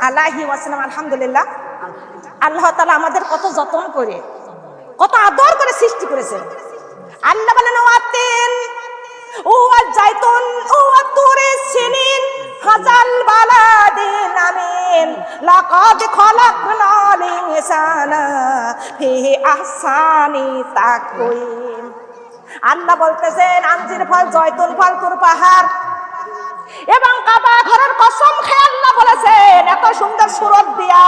আলাইহি ওয়াসাল্লাম। আলহামদুলিল্লাহ, আল্লাহ তাআলা আমাদের কত যত্ন করে, কত আদর করে সৃষ্টি করেছেন। আল্লাহ বলেন ওয়াতিন ওয়াজাইতুন ওয়াতুরি সিনিন হাজাল বালাদিন আমিন লাকাদ খালাকনাল ইনসানা ফি আহসানি তাকওয়িম। আল্লাহ বলতেছেন আঞ্জির ফল, জয়তুন ফল, তুর পাহাড় এবং কাবা ঘরের কসম খেয়ে আল্লাহ বলেছেন এত সুন্দর সুরত দিয়া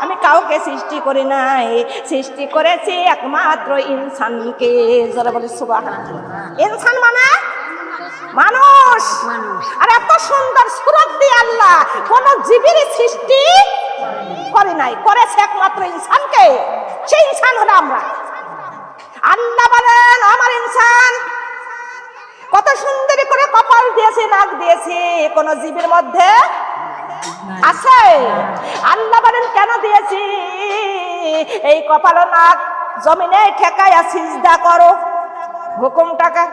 আমি কাউকে সৃষ্টি করি নাই, সৃষ্টি করেছি একমাত্র ইনসানকে। যারা বলে সুবহানাল্লাহ। ইনসান মানে মানুষ। আর এত সুন্দর সুরত দিয়ে আল্লাহ কোন জীবের সৃষ্টি করে নাই, করেছে একমাত্র ইনসানকে। সেই ইনসান হলো আমরা। আল্লাহ বলেন আমার ইনসান কত সুন্দর করে কপাল দিয়েছে, নাক দিয়েছে, কোন জীবের মধ্যে আছে? আল্লাহ বলেন কেন দিয়েছি? এই কপাল ও নাক জমিনে ঠেকায়া সিজদা করো, হুকুম টাকা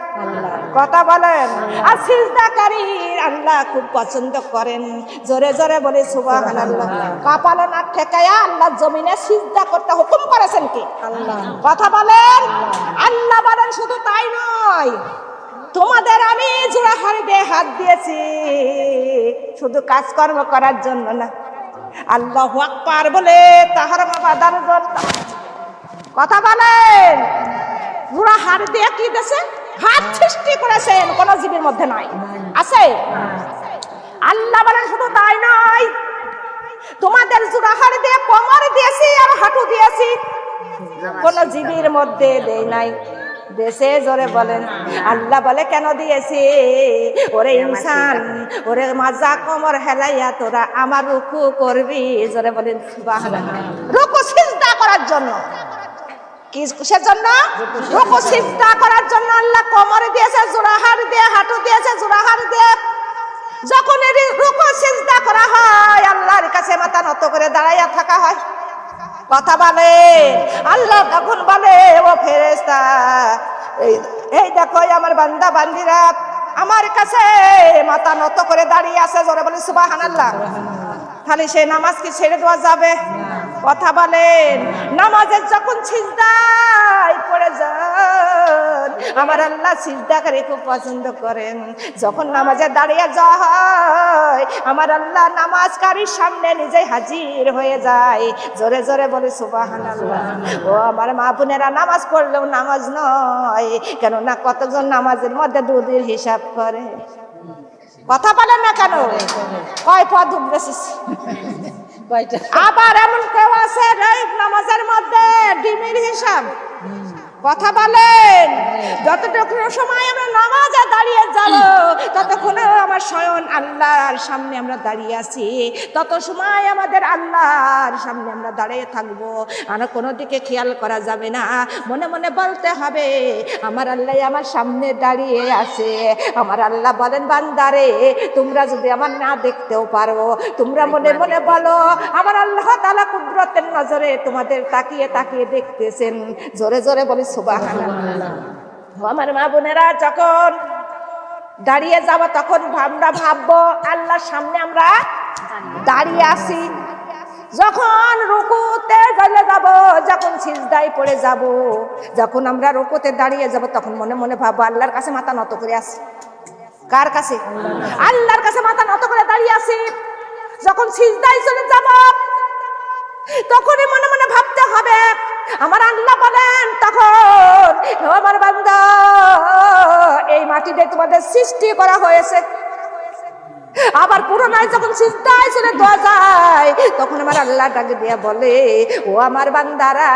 কথা বলেন। আর সিজদাকারী আল্লাহ খুব পছন্দ করেন। জোরে জোরে বলে সুবহানাল্লাহ। কপাল ও নাক ঠেকায়া আল্লাহ জমিনে সিজদা করতে হুকুম করেছেন কি? আল্লাহ। কথা বলেন। আল্লাহ বলেন শুধু তাই নয়, তোমাদের আমি জোড়া হাড়ি দিয়ে হাত দিয়েছি শুধু কাজকর্ম করার জন্য না, আল্লাহু আকবার বলে তাহার বাদার জন্য। কথা বলেন। জোড়া হাড়ি দিয়ে কি দিয়েছে? হাত সৃষ্টি করেছেন, কোন জীবের মধ্যে নাই, আছে? আল্লাহ বলেন শুধু তাই নয়, তোমাদের জোড়া হাড়ি দিয়ে কোমর দিয়েছি আর হাঁটু দিয়েছি, কোন জীবের মধ্যে দেই নাই, দেশে। জোরে বলেন। আল্লাহ বলে কেন দিয়েছে? ওরে ইনসান, ওরে মাজা কোমর হেলাইয়া তোরা আমার রুকু করবি। জোরে বলেন সুবহানাল্লাহ। রুকু সিজদা করার জন্য। কিসের জন্য? রুকু সিজদা করার জন্য আল্লাহ কোমর দিয়েছে, জোড়া হাড় দিয়ে, হাঁটু দিয়েছে, জোড়া হাড় দিয়ে। যখন রুকু সিজদা করা হয় আল্লাহর কাছে মাথা নত করে দাঁড়াইয়া থাকা হয়। কথা বলে। আল্লাহ তখন বলে ও ফেরেশতা, এই দেখো আমার বান্দা বান্দিরা আমার কাছে মাথা নত করে দাঁড়িয়ে আছে। জোরে বলে সুবহানাল্লাহ। খালি সে নামাজ কি ছেড়ে দেওয়া যাবে? কথা বলেন। নামাজের যখন সিজদায় পড়ে যান আমার আল্লাহ সিজদাকারী খুব পছন্দ করেন। যখন নামাজে দাঁড়িয়ে যাওয়া হয় আমার আল্লাহ নামাজকারীর সামনে নিজেই হাজির হয়ে যায়। জোরে জোরে বলে সুবহানাল্লাহ। ও আমার মা বোনেরা, নামাজ পড়লেও নামাজ নয়, কেননা কতজন নামাজের মধ্যে দুধের হিসাব করে। কথা বলেন না কেন? কয় পদ উঠবেছিস? আবার এমন কেউ আছে নামাজের মধ্যে ডিমের হিসাব। কথা বলেন। যতটুকু সময় আমরা নামাজে দাঁড়িয়ে যাব ততক্ষণ আমার স্বয়ং আল্লাহর সামনে আমরা দাঁড়িয়ে আছি, তত সময় আমাদের আল্লাহর সামনে আমরা দাঁড়িয়ে থাকবো। আর কোনো দিকে খেয়াল করা যাবে না, মনে মনে বলতে হবে আমার আল্লাহ আমার সামনে দাঁড়িয়ে আছে। আমার আল্লাহ বলেন বান্দারে তোমরা যদি আমার না দেখতেও পারো, তোমরা মনে মনে বলো আমার আল্লাহ তাআলা কুদরতের নজরে তোমাদের তাকিয়ে তাকিয়ে দেখতেছেন। জোরে জোরে বলি সুবহানাল্লাহ। আমার মা বোনেরা যখন দাঁড়িয়ে যাব তখন আমরা ভাববো আল্লাহর সামনে আমরা দাঁড়িয়ে আছি। যখন রুকুতে চলে যাব, যখন সিজদায় পড়ে যাব, যখন আমরা রুকুতে দাঁড়িয়ে যাব তখন মনে মনে ভাববো আল্লাহর কাছে মাথা নত করে আছি। কার কাছে? আল্লাহর কাছে মাথা নত করে দাঁড়িয়ে আছি। যখন সিজদায় চলে যাব তখনই মনে মনে ভাবতে হবে আমার আল্লাহ বলেন তখন আমার বান্দা এই মাটিতে তোমাদের সৃষ্টি করা হয়েছে। আবার পুরোনায় যখন সিজদায় চলে দেওয়া যায় তখন আমার আল্লাহ ডাকে দিয়ে বলে ও আমার বান্দারা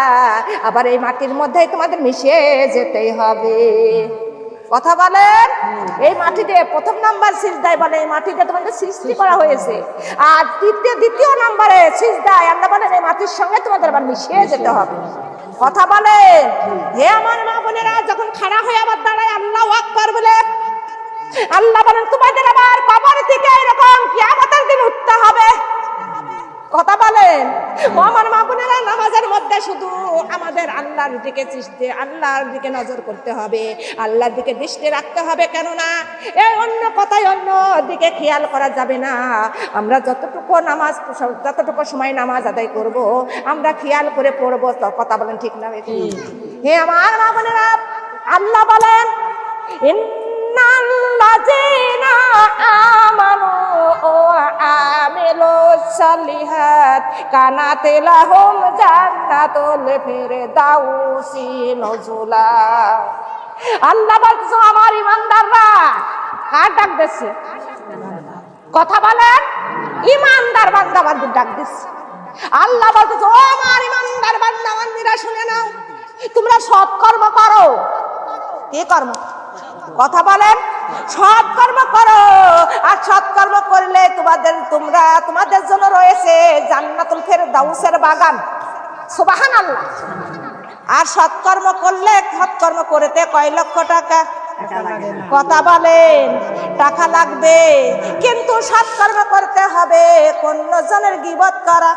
আবার এই মাটির মধ্যেই তোমাদের মিশে যেতেই হবে। কথা বলেন। এই মাটিতে প্রথম নাম্বার সিজদায় বলে এই মাটিতে তোমাদের সৃষ্টি করা হয়েছে, আর দ্বিতীয় নাম্বারে সিজদায় আল্লাহ বলেন এই মাটির সঙ্গে তোমাদের আবার মিশিয়ে যেতে হবে। কথা বলেন। হে আমার মা বোনেরা, যখন খাড়া হয়ে আবার দাঁড়ায় আল্লাহু আকবার বলে আল্লাহ বলেন তোমাদের আবার কবর থেকে এরকম কিয়ামতের দিন উঠতে হবে। কথা বলেন। ও আমার মা বোনেরা, নামাজের মধ্যে শুধু আমাদের আল্লাহর দিকে দৃষ্টি, আল্লাহর দিকে নজর করতে হবে, আল্লাহর দিকে দৃষ্টি রাখতে হবে। কেননা এই অন্য কথায় অন্য দিকে খেয়াল করা যাবে না। আমরা যতটুকু সময় নামাজ আদায় করব, আমরা খেয়াল করে পড়বো। কথা বলেন, ঠিক না? হে আমার মা বোনেরা, আল্লাহ বলেন ইন্নাল্লাযীনা আমানু ওয়া আমিলুস সালিহাত কানাত লাহুম জান্নাতুল ফিরদাউসি নুজুলা। আল্লাহ বলছে আমার ইমানদাররা, কার ডাক দিচ্ছে? কথা বলেন, ইমানদার বান্দা বান্দির ডাক দিচ্ছে। আল্লাহ বলছে ও আমার ইমানদার বান্দা বান্দিরা, শুনে নাও, তোমরা সৎকর্ম করো। কি কর্ম? কথা বলেন, সৎকর্ম করো। আর সৎকর্ম করলে তোমাদের জন্য রয়েছে জান্নাতুল ফেরদাউসের বাগান। সুবহানাল্লাহ। আর সৎকর্ম করতে কয় লক্ষ টাকা? কথা বলেন, টাকা লাগবে। কিন্তু সৎকর্ম করতে হবে, অন্যজনের গীবত করা,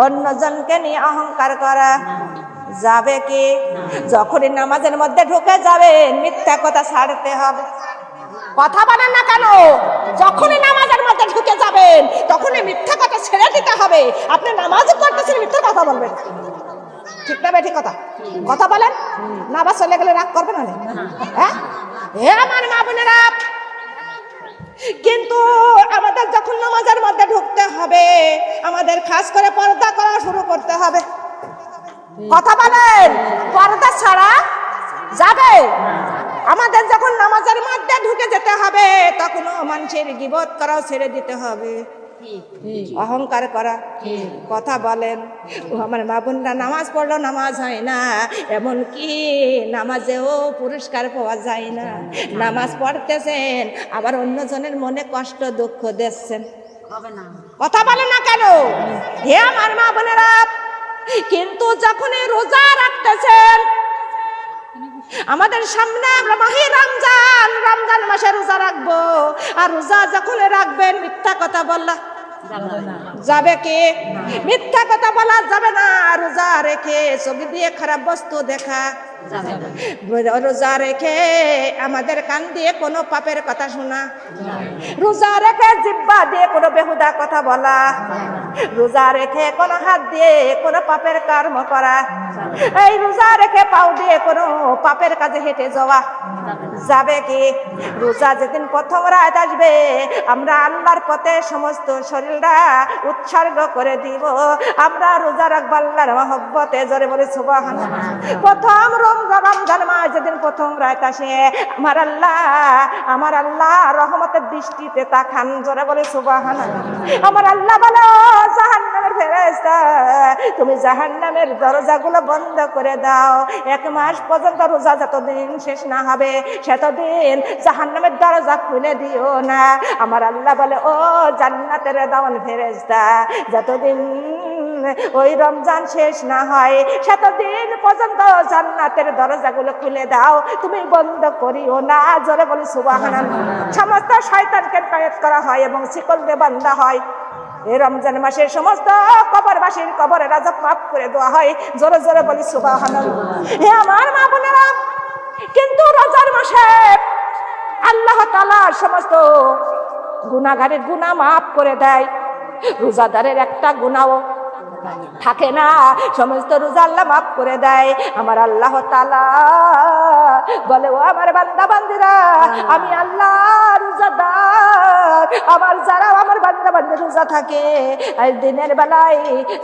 অন্যজনকে নিয়ে অহংকার করা যাবে কি? যখনই নামাজের মধ্যে ঢুকে যাবেন, মিথ্যা কথা ছাড়তে হবে। কথা বলেন না কেন? যখনই নামাজের মধ্যে ঢুকে যাবেন, তখনই মিথ্যা কথা ছেড়ে দিতে হবে। আপনি নামাজ করতেছেন, মিথ্যা কথা বলবেন, ঠিক না? বেঠিক কথা? কথা বলেন। নামাজ চলে গেলে রাগ করবে না? হ্যাঁ, হে আমার মা বোনেরা, কিন্তু আমাদের যখন নামাজের মধ্যে ঢুকতে হবে, আমাদের খাস করে পর্দা করা শুরু করতে হবে। কথা বলেন, পর্দা ছাড়া যাবে? আমাদের যখন নামাজের মধ্যে ঢুকে যেতে হবে, তখনও মানুষের গীবত করাও ছেড়ে দিতে হবে, অহংকার করা। কথা বলেন। আমার মা বোনরা, নামাজ পড়লেও নামাজ হয় না, এমন কি নামাজেও পুরস্কার পাওয়া যায় না। নামাজ পড়তেছেন, আবার অন্যজনের মনে কষ্ট দুঃখ দিচ্ছেন। কথা বলেন না কেন? হে আমার মা বোনেরা, কিন্তু যখনই রোজা রাখতেছেন, আমাদের সামনে আমরা মাহে রমজান মাসে রোজা রাখবো। আর রোজা যখন রাখবেন, মিথ্যা কথা বললা যাবে কি? মিথ্যা কথা বলা যাবে না। রোজা রেখে ছবি দিয়ে খারাপ বস্তু দেখা, রোজা রেখে আমাদের কান দিয়ে কোনো পাপের কথা শোনা, রোজা রেখে জিহ্বা দিয়ে কোনো বেহুদা কথা বলা, রোজা রেখে কোনো হাত দিয়ে কোনো পাপের কর্ম করা, এই রোজা রেখে পাও দিয়ে কোনো পাপের কাজে হেঁটে যাওয়া যাবে কি? রোজা যেদিন প্রথম রাত আসবে, আমরা আল্লাহর পথে সমস্ত শরীরটা উৎসর্গ করে দিব। আমরা রোজা রাখবো আল্লাহর মহব্বতে। জোরে বলে সুবহানাল্লাহ। প্রথম রমজান মাস যেদিন প্রথম রাত আসে, আমার আল্লাহ রহমতের দৃষ্টিতে তাকান। জোরে বলে সুবহানাল্লাহ। আমার আল্লাহ বলে, জাহান্নামের ফেরেশতা, তুমি জাহান্নামের দরজাগুলো বন্ধ করে দাও। 1 মাস পর্যন্ত রোজা যতদিন শেষ না হবে, সেতদিন জাহান্নামের দরজা খুলে দিও না। আমার আল্লাহ বলে, ও জান্নাতের দাওয়ান ফেরেশতা, যতদিন ওই রমজান শেষ না হয়, সেতদিন পর্যন্ত জান্নাতের দরজাগুলো খুলে দাও, তুমি বন্ধ করিও না। জোরে বলি সুবহানাল্লাহ। সমস্ত শয়তানকে কয়েদ করা হয় এবং শিকল দিয়ে বাঁধা হয়। এই রমজান মাসে সমস্ত কবরবাসীর কবরের আযাব মাফ করে দেওয়া হয়। জোরে জোরে বলি সুবহানাল্লাহ। হে আমার মা বোনেরা, কিন্তু রোজার মাসে আল্লাহ তাআলা সমস্ত গুনাহগারের গুনাহ মাফ করে দেয়। রোজাদারের একটা গুনাহও থাকে না, সমস্ত রোজা আল্লাহ মাফ করে দেয়। আমার আল্লাহ তাআলা বলে, ও আমার বান্দা বান্দিরা, আমি আল্লাহ রোজাদার। আমার বান্দা বান্দি রোজা থাকে, আর দিনের বেলায়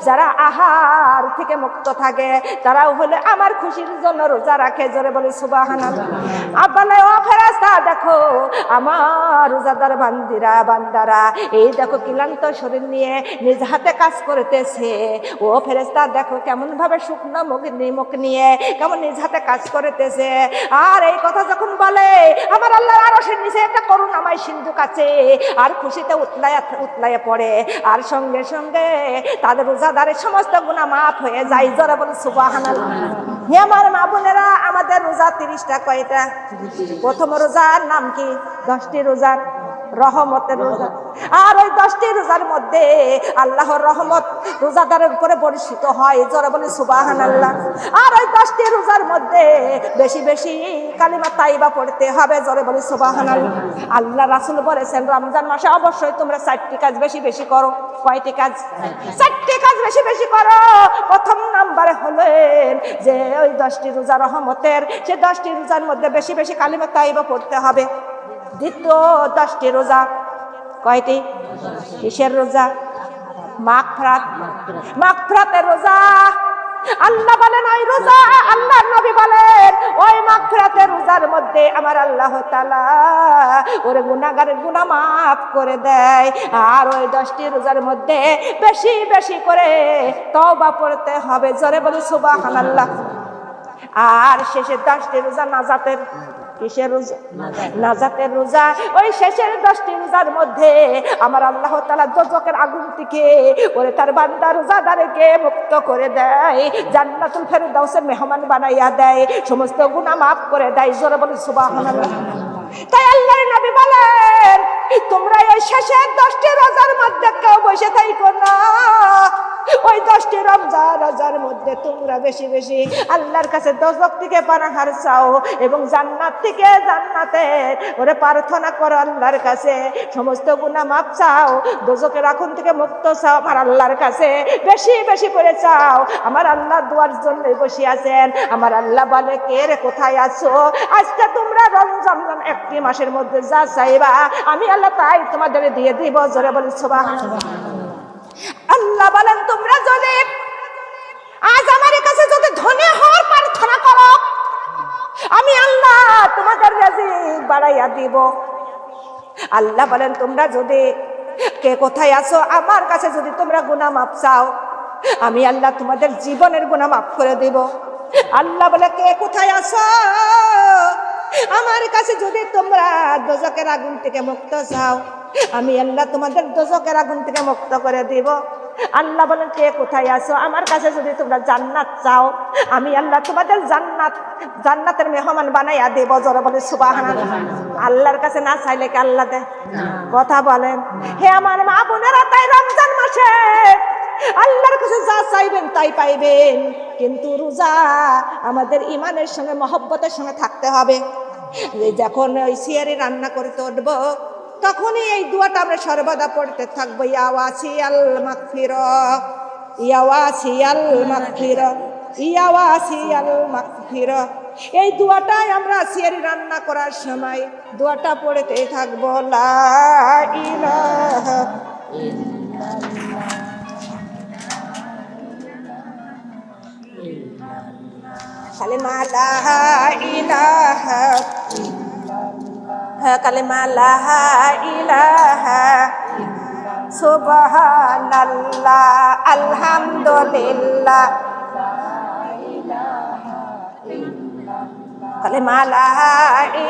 যারা আহার থেকে মুক্ত থাকে, তারাও হলে আমার খুশির জন্য রোজা রাখে। জোরে বলে সুবহানাল্লাহ। বলে, ও ফেরেশতা, দেখো আমার রোজাদার বান্দারা, এই দেখো ক্লান্ত শরীর নিয়ে নিজ হাতে কাজ করতেছে। ও ফেরেশতা, দেখো কেমন ভাবে শুকনো মুখ নিয়ে কেমন নিজ হাতে কাজ করতেছে। আর এই কথা যখন বলে, আমার আল্লাহর আরশের নিচে একটা করুণাময় সিন্ধুক আছে, আর খুশিতে উতলায়া পড়ে, আর সঙ্গে সঙ্গে তাদের রোজাদারের সমস্ত গুনাহ মাফ হয়ে যায়। জোরে বলে সুবহানাল্লাহ। হে আমার মা বোনেরা, আমাদের রোজা 30টা কয়টা? প্রথম রোজার নাম কি? 10টি রোজা। রহমতের রোজা। আর ওই 10টি রোজার মধ্যে আল্লাহর রহমত রোজাদারের উপরে বর্ষিত হয়, জোরে বলি সুবহানাল্লাহ। আর ওই 10টি রোজার মধ্যে বেশি বেশি কালিমা তাইবা পড়তে হবে, জোরে বলি সুবহানাল্লাহ। আল্লাহ রাসূল বলেছেন রমজান মাসে অবশ্যই তোমরা 4টি কাজ বেশি বেশি করো। কয়টি কাজ? 4টি কাজ বেশি বেশি করো। প্রথম নম্বরে হলেন যে ওই 10টি রোজা রহমতের, সে 10টি রোজার মধ্যে বেশি বেশি কালিমা তাইবা পড়তে হবে। দ্বিতীয় 10টি রোজা কয়টি? কিসের রোজা? মাগফিরাতের রোজা। আল্লাহ বলেন ওই রোজা, আল্লাহর নবী বলেন ওই মাগফিরাতের রোজার মধ্যে আমার আল্লাহ তাআলা ওর গুনাহগারের গুনাহ মাফ করে দেয়। আর ওই 10টি রোজার মধ্যে বেশি বেশি করে তওবা পড়তে হবে, জোরে বলি সুবহানাল্লাহ। আর শেষের 10টি রোজা নাজাতের। কিসের রোজা? নাজাতের রোজা। ওই শেষের 10টি রোজার মধ্যে আমার আল্লাহ তাআলা দোজখের আগুন থেকে ওরে তার বান্দা রোজাদারকে মুক্ত করে দেয়, জান্নাতুল ফেরদাউসের মেহমান বানাইয়া দেয়, সমস্ত গুনাহ মাফ করে দেয়, জোরে বলি সুবহানাল্লাহ। তাই আল্লাহর নবী বলেন তোমরা এই শেষের 10টি রোজার মধ্যে কেউ বসে থাকো না। ওই 10টি রমজান রোজার মধ্যে তোমরা বেশি বেশি আল্লাহর কাছে দোজখ থেকে পানাহার চাও এবং জান্নাত থেকে জান্নাতের ওরে প্রার্থনা করো আল্লাহর কাছে, সমস্ত গুনাহ মাফ চাও, দোজখের আগুন থেকে মুক্ত চাও আমার আল্লাহর কাছে, বেশি বেশি করে চাও। আমার আল্লাহ দুয়ার জন্য বসে আছেন। আমার আল্লাহ বলে কে রে কোথায় আছো? আজকে তোমরা রমজান একটি মাসের মধ্যে যা চাইবা আমি আল্লাহ তাই তোমাদের দিয়ে দিব, জোরে বলি সুবহানাল্লাহ। আল্লাহ বলেন তোমরা যদি আজ আমার কাছে যদি ধনী হওয়ার প্রার্থনা করো আমি আল্লাহ তোমাদের রিজিক বাড়াইয়া দিব। আল্লাহ বলেন তোমরা যদি কে কোথায় আছো আমার কাছে যদি তোমরা গুনাহ মাফ চাও আমি আল্লাহ তোমাদের জীবনের গুনাহ মাফ করে দিব। আল্লাহ বলে কে কোথায় আছো আমার কাছে যদি তোমরা দোজখের আগুন থেকে মুক্ত চাও আমি আল্লাহ তোমাদের দোজখের আগুন থেকে মুক্ত করে দিব। আল্লাহ বলেন কে কোথায় আছো আমার কাছে যদি তোমরা জান্নাত চাও আমি আল্লাহ তোমাদের জান্নাতের মেহমান বানাইয়া দেব, জোরে বলে সুবহানাল্লাহ। আল্লাহর কাছে না চাইলে কি আল্লাহ দেয়? কথা বলেন। হে আমার মা বোনেরা, তাই রমজান মাসে আল্লাহর কাছে যা চাইবেন তাই পাইবেন, কিন্তু রোজা আমাদের ইমানের সঙ্গে মহব্বতের সঙ্গে থাকতে হবে। যখন ওই সিয়ারি রান্না করতে উঠবো তখনই এই দোয়াটা আমরা সর্বদা পড়তে থাকবো, ইয়া ওয়াসিয়াল মাগফিরাহ, ইয়া ওয়াসিয়াল মাগফিরাহ, ইয়া ওয়াসিয়াল মাগফিরাহ। এই দোয়াটাই আমরা সিয়ারি রান্না করার সময় দোয়াটা পড়তে থাকবো, লা ইলাহা ইল্লাল্লাহ কালিমা লা ইলাহা কালিমা লা ইলাহা সুবহানাল্লাহ আলহামদুলিল্লাহ কালিমা লা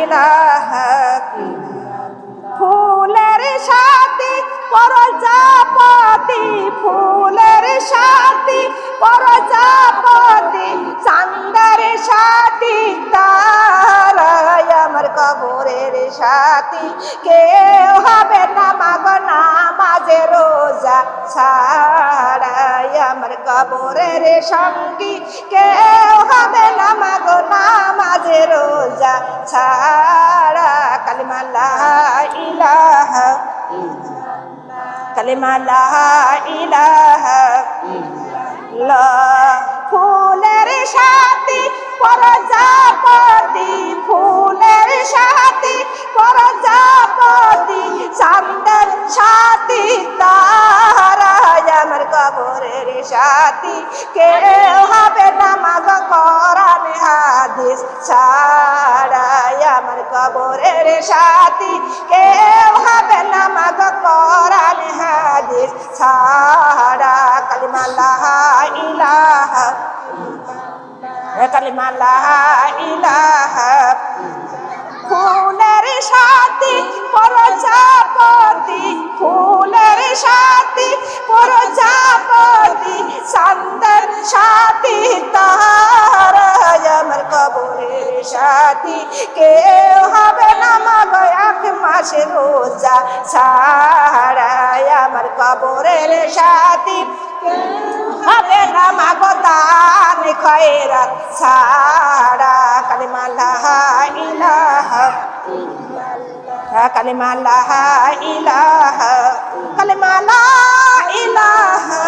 ইলাহা ফুলের সাথে প্রজাপতি, ফুলের সাথে প্রজাপতি, চাঁদের সাথে তারা, আমার কবরের সাথী কেউ হবে না মাগো নামাজে রোজা ছাড়া, আমার কবরের সঙ্গী কেউ হবে না মাগো নামাজে রোজা ছাড়া। কালিমা লা ইলাহা কালিমা লা ইলাহা ইল্লাল্লাহ। ফুলের সাথে প্রজাপতি, ফুলের সাথে প্রজাপতি, চাঁদের সাথে তারা, আমার কবরের সাথী কেউ হবে না মাগো কোরআন হাদিস ছাড়া, আমার কবরের সাথী কেউ হবে না মাগো কোরআন হাদিস ছাড়া। কালিমা লা ইলাহা কালিমা লা ইলাহা ফুলের সাথে প্রজাপতি, ফুলের সাথে প্রজাপতি, চাঁদের সাথে তারা, আমার কবরের সাথী, কেউ হবে না মাগো এক মাসের রোজা ছাড়াই আমার কবরের সাথী, হবে না মাগো দান খয়রাত ছাড়া। কালিমা লা ইলাহা ইল্লাল্লাহ, কালিমা লা ইলাহা, কালিমা লা ইলাহা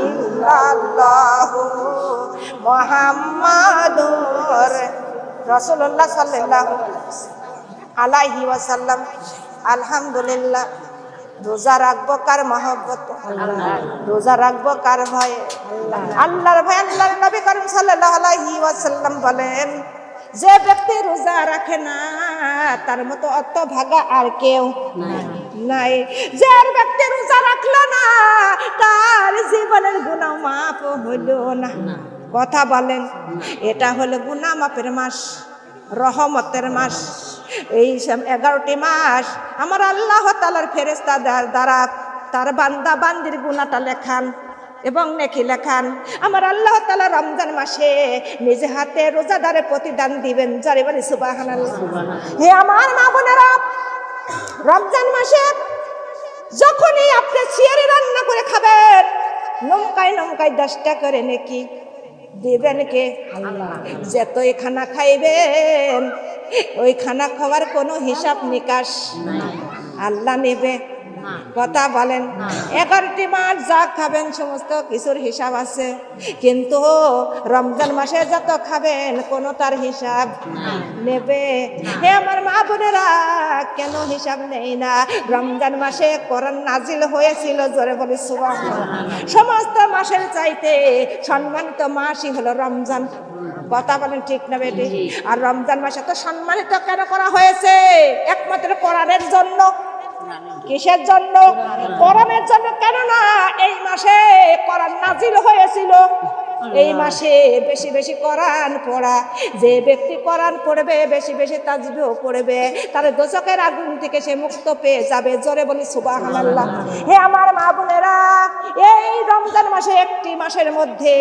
ইল্লাল্লাহু মুহাম্মাদুর রাসূলুল্লাহ সাল্লাল্লাহু আলাইহি ওয়াসাল্লাম। আলহামদুলিল্লাহ। রোজা রাখবো কার মহব্বত, রোজা রাখবো কার ভয়ে, আল্লাহর ভয়। আল্লাহর নবী করিম সাল্লাল্লাহু আলাইহি ওয়াসাল্লাম বলেন, যে ব্যক্তি রোজা রাখে না তার মতো অত ভাগা আর কেউ নাই। যে ব্যক্তি রোজা রাখলো না তার জীবনের গুনাহ মাফ হলো না। কথা বলেন, এটা হলো গুনাহ মাফের মাস, রহমতের মাস। এই 11টি মাস আমার আল্লাহ তাআলার ফেরেশতা দ্বারা তার বান্দা বান্দির গুনাহটা লেখান এবং নেকি লেখান। আমার আল্লাহ তাআলা রমজান মাসে নিজে হাতে রোজাদারের প্রতিদান দিবেন। যারে বলি সুবহানাল্লাহ। হে আমার মা বোনেরা, রমজান মাসে যখনই আপনি সিয়ারি রান্না করে খাবেন, নমকায় নমকায় 10টা করে নেকি দিবেন কে? আল্লাহ। যতই খানা খাইবেন ওই খানা খাওয়ার কোনো হিসাব নিকাশ আল্লাহ নেবে। কথা বলেন, 11টি মাস যা খাবেন সমস্ত কিছুর হিসাব আছে, কিন্তু রমজান মাসে যত খাবেন কোনো তার হিসাব নেবে। হে আমার মা বোনেরা, কেন হিসাব নেই না? রমজান মাসে কোরআন নাজিল হয়েছিল, জোরে বলি সুবহানাল্লাহ। সমস্ত মাসের চাইতে সম্মানিত মাসই হলো রমজান। কথা বলেন ঠিক না বেটি? আর রমজান মাসে তো সম্মানিত কেন করা হয়েছে? একমাত্র কোরআনের জন্য। কিসের জন্য? কোরআনের জন্য। কেননা এই মাসে কোরআন নাজিল হয়েছিল। এই মাসে বেশি বেশি কোরআন পড়া, যে ব্যক্তি কোরআন পড়বে বেশি বেশি তাজবিহ পড়বে, তার দোজখের আগুন থেকে সে মুক্ত পেয়ে যাবে। জোরে বলি সুবহানাল্লাহ। হে আমার মা বোনেরা, এই রমজান মাসে একটি মাসের মধ্যে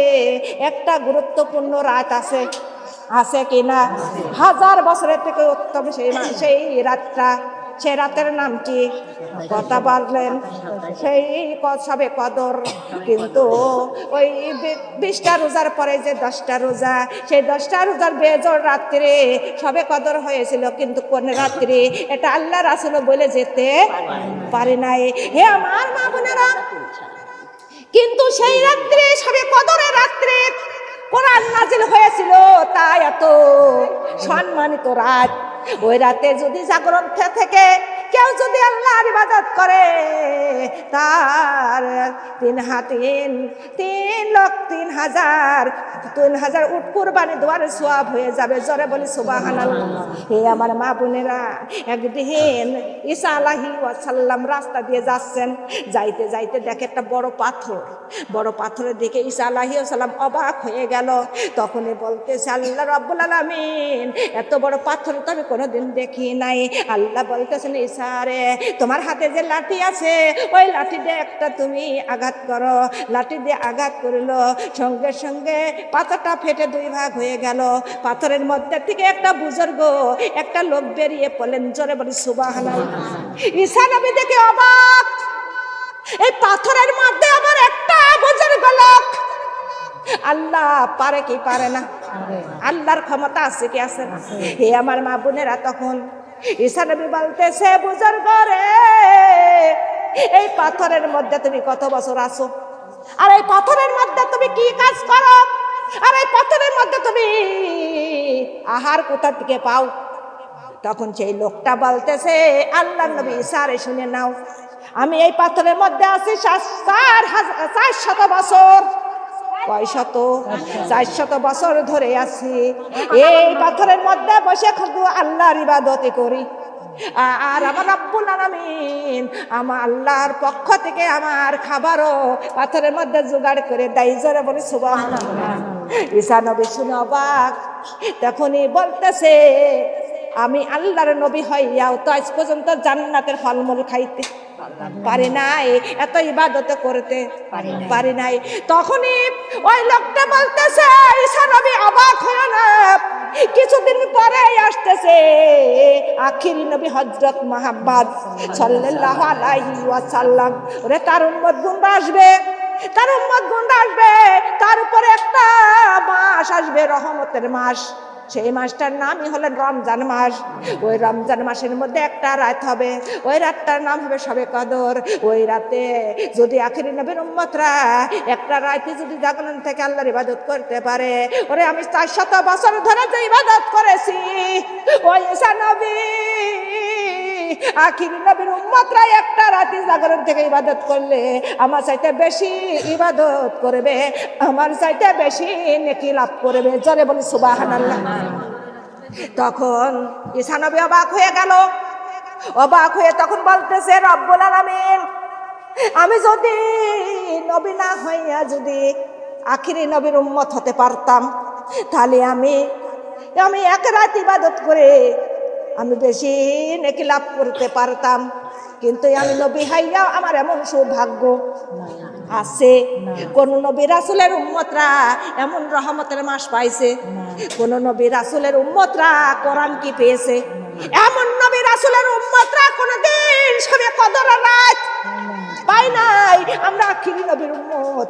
একটা গুরুত্বপূর্ণ রাত আছে, আছে কিনা? 1000 বছরের থেকে উত্তম সেই রাতটা, সে রাতের নাম কি? কথা বললেন, সেই সবে কদর। কিন্তু ওই 20টা রোজার পরে যে 10টা রোজা, সেই 10টা রোজার বেজোর রাত্রে সবে কদর হয়েছিল, কিন্তু কোন রাত্রে এটা আল্লাহ রাসূল বলে যেতে পারে নাই। হে আমার মা বোনেরা, কিন্তু সেই রাত্রে সবে কদরের রাত্রে কোরআন নাজিল হয়েছিল, তাই এত সম্মানিত রাত। ওই রাতে যদি জাগরণ থেকে কেউ যদি আল্লাহর ইবাদত করে, তার 3,03,000 উট কুরবানি দেওয়ার সওয়াব হয়ে যাবে। জোরে বলি সুবহানাল্লাহ। হে আমার মা বোনেরা, একদিন ঈসা আলাইহিস সালাম রাস্তা দিয়ে যাচ্ছেন, যাইতে যাইতে দেখে একটা বড় পাথর। বড় পাথরের দিকে ঈসা আলাইহিস সালাম অবাক হয়ে গেল। তখনই বলতেছে, আল্লাহ রাব্বুল আলামিন, এত বড় পাথর তো আমি কোনোদিন দেখি নাই। আল্লাহ বলতেছেন, ঈসা রে, তোমার হাতে যে লাঠি আছে ওই লাঠি দিয়ে একটা তুমি আঘাত করো। লাঠি দিয়ে আঘাত করলো, সঙ্গে সঙ্গে পাথরটা ফেটে 2 ভাগ হয়ে গেল। পাথরের মধ্যে থেকে একটা বুজুর্গ, একটা লোক বেরিয়ে পড়লেন। জোরে বলি সুবহানাল্লাহ। ঈসা নবী দেখে অবাক, এই পাথরের মধ্যে আবার একটা বুজুর্গ লোক। আল্লাহ পারে কি পারে না? আল্লাহর ক্ষমতা আছে কি আছে না? হে আমার মা বোনেরা, তখন ঈসা নবী বলতেছে, বুজুর্গ রে, এই পাথরের মধ্যে তুমি কত বছর আছো? আর এই পাথরের মধ্যে তুমি কি কাজ করো? আর এই পাথরের মধ্যে তুমি আহার কোথা থেকে পাও? তখন সেই লোকটা বলতেছে, আল্লাহর নবী ঈসা রে, শুনে নাও, আমি এই পাথরের মধ্যে আছি 400 বছর। কয় শত? 400 বছর ধরে আছি। এই পাথরের মধ্যে বসে শুধু আল্লাহর ইবাদত করি। আর আমার রব্বুল আলামিন আমার আল্লাহর পক্ষ থেকে আমার খাবারও পাথরের মধ্যে জোগাড় করে দেয়। জোরে বলি সুবহানাল্লাহ। ঈসা নবী শুনে অবাক, তখনই বলতেছে, আমি আল্লাহর নবী হইয়াও তো আজ পর্যন্ত জান্নাতের ফলমূল খাইতে পারি নাই, এত ইবাদত করতে পারি নাই। তখনই ওই লোকটা বলতেছে, ঈসা নবী অবাক হইও না, কিছুদিন পরেই আসতেছে আখিরি নবী হযরত মুহাম্মদ সাল্লাল্লাহু আলাইহি ওয়াসাল্লাম। ওরে তার উম্মত গুনরা আসবে, তার উম্মত গুনরা আসবে, তার উপরে একটা মাস আসবে রহমতের মাস। সেই মাসটার নামই হলেন রমজান মাস। ওই রমজান মাসের মধ্যে একটা রাত হবে, ওই রাতটার নাম হবে শবে কদর। ওই রাতে যদি আখিরি নবীর উম্মতরা একটা রাতে যদি জাগরণ থেকে আল্লাহর ইবাদত করতে পারে, ওরে আমি 400 বছর ধরে যে ইবাদত করেছি, ওই ঈসা নবী আখিরি নবীর উম্মতরা একটা রাতে জাগরণ থেকে ইবাদত করলে আমার চাইতে বেশি ইবাদত করবে, আমার চাইতে বেশি নেকি লাভ করবে। জোরে বলি সুবহানাল্লাহ। তখন ঈসা নবী অবাক হয়ে গেল। অবাক হয়ে তখন বলতেছে, রব্বুল আলামিন, আমি যদি নবী না হইয়া যদি আখিরি নবীর উম্মত হতে পারতাম, তাহলে আমি এক রাত ইবাদত করে আমি বেশি নেকি লাভ করতে পারতাম। কিন্তু আমি নবী হইয়া আমার এমন সৌভাগ্য আছে? কোন নবী রাসূলের উম্মতরা এমন রহমতের মাস পাইছে? কোন নবী রাসূলের উম্মতরা কোরআন কি পেয়েছে? এমন নবী রাসূলের উম্মতরা কোনদিন শবে কদরের রাত পাই নাই। আমরা আখিরি নবীর উম্মত।